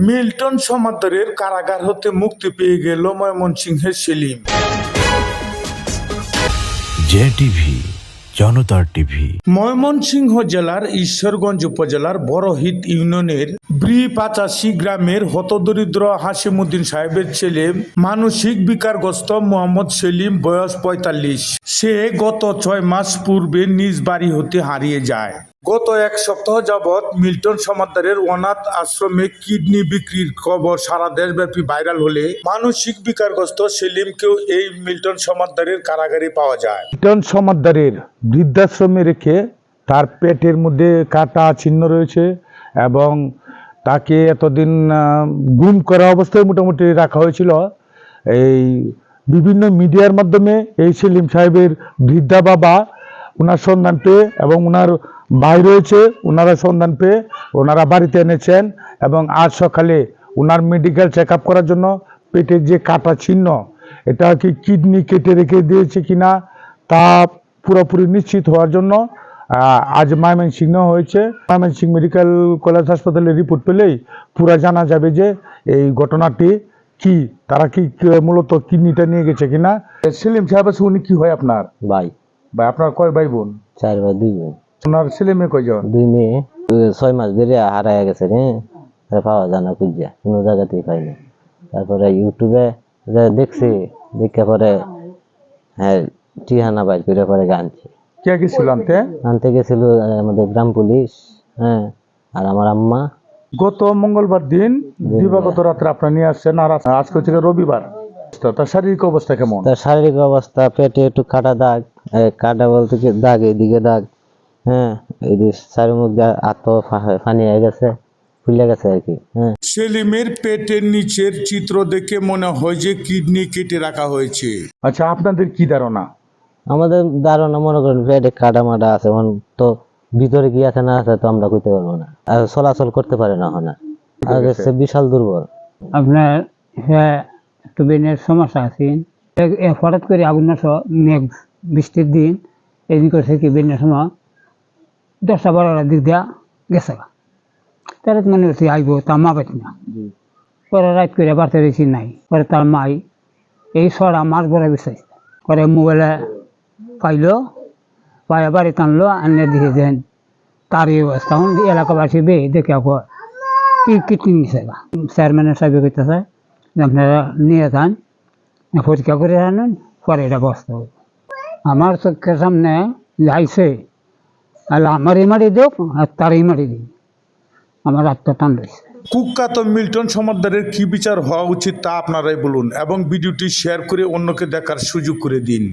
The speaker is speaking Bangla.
মিল্টন সমাদরের কারাগার হতে মুক্তি পেয়ে গেল ময়মনসিংহের সেলিম। জেটিভি, জনতার টিভি। ময়মনসিংহ জেলার ঈশ্বরগঞ্জ উপজেলার বড়হিত ইউনিয়নের ব্রি-85 গ্রামের হতদরিদ্র হাসিমুদ্দিন সাহেবের ছেলে মানসিক বিকারগ্রস্ত মোহাম্মদ সেলিম, বয়স 45। সে গত 6 মাস পূর্বে নিজ বাড়ি হতে হারিয়ে যায়। গত 1 সপ্তাহ যাবৎ মিল্টন সমাদরের অনাথ আশ্রমে কিডনি বিক্রির খবর সারা দেশব্যাপী ভাইরাল হলে মানসিক বিকারগ্রস্ত সেলিমকেও এই মিল্টন সমাদরের কারাগারে পাওয়া যায়। মিল্টন সমাদরের বৃদ্ধাশ্রমে রেখে তার পেটের মধ্যে কাটা চিহ্ন রয়েছে এবং তাকে এতদিন গুম করা অবস্থায় মোটামুটি রাখা হয়েছিল। এই বিভিন্ন মিডিয়ার মাধ্যমে এই সেলিম সাহেবের বৃদ্ধা বাবা ওনার সন্ধান পেয়ে এবং ওনার ভাই রয়েছে, ওনারা সন্ধান পেয়ে ওনারা বাড়িতে এনেছেন এবং আজ সকালে ওনার মেডিকেল চেক আপ করার জন্য পেটের যে কাটা চিহ্ন, এটা কি কিডনি কেটে রেখে দিয়েছে কিনা তা পুরোপুরি নিশ্চিত হওয়ার জন্য আজ ময়মনসিংহ হয়েছে। ময়মনসিংহ মেডিকেল কলেজ হাসপাতালে রিপোর্ট পেলেই পুরো জানা যাবে যে এই ঘটনাটি কি, তারা কি মূলত কিডনিটা নিয়ে গেছে কিনা। সেলিম সাহেব আছে, উনি কি হয় আপনার ভাই? ভাই আপনার কয় ভাই বোন? 4 ভাই 2 বোন। ওনার ছেলে মেয়ে কয়জন? 2 মেয়ে। 6 মাস ধরে হারায় গেছে রে, পাওয়া যায় না, খুঁজা কোনো জায়গাতেই পাই না। তারপরে ইউটিউবে দেখছি, দেখে পরে হ্যাঁ টিহানা বাইর করে পরে আনছি। কে গেছিল আনতে গেছিল আমাদের গ্রাম পুলিশ, হ্যাঁ, আর আমার আম্মা। গত মঙ্গলবার দিন দিবাগত রাত্রে আপনার নিয়ে আসছেন, আর আজকে হচ্ছে রবিবার। তার শারীরিক অবস্থা কেমন? তার শারীরিক অবস্থা পেটে একটু কাটা দাগ, কাটা বলতে কি দাগ, এদিকে দাগ, হ্যাঁ, এই চারি মুখ হাত ফানি হয়ে গেছে, ফুলে গেছে আর কি। হ্যাঁ, সেলিমের পেটের নিচের চিত্র দেখে মনে হয় যে কিডনি কেটে রাখা হয়েছে। আচ্ছা, আপনাদের কি ধারণা? আমাদের ধারণা মনে করেন পেটে কাটা মাটা আছে, তো ভিতরে কি আছে না আছে তো আমরা কইতে পারবো না, আর চলাচল করতে পারে না, আর হচ্ছে বিশাল দুর্বল। আপনার একটু বেনের সমস্যা আছে, হঠাৎ করে আগুন মাস মেঘ বৃষ্টির দিন এদিক থেকে বেনের সময় 10টা-12টার দিক দিয়া গেছে, তারা মনে হচ্ছে আইব, তার মা পাইছি না। পরে রাত করে বাড়তে রয়েছি নাই, পরে তার মাই এই 6টা মাস বড় বিচাইছে, পরে মোবাইলে পাইলো, পায়ে বাড়ি টানলো, আনিয়ে দেখে দেন তার এই অবস্থা। এলাকাবাসী বে দেখে কি কিডনি নিছে, চেয়ারম্যানের সাহেব কইতেছে আপনারা নিয়ে যান, পরীক্ষা করে আনেন, পরে এটা বসতে হবে। আমার চোখের সামনে যাইছে, আমারই মারি দেখ আর তারই মারি দিই, আমার আত্মা টান রয়েছে। কুখ্যাত মিল্টন সমাদরের কি বিচার হওয়া উচিত তা আপনারাই বলুন এবং ভিডিওটি শেয়ার করে অন্যকে দেখার সুযোগ করে দিন।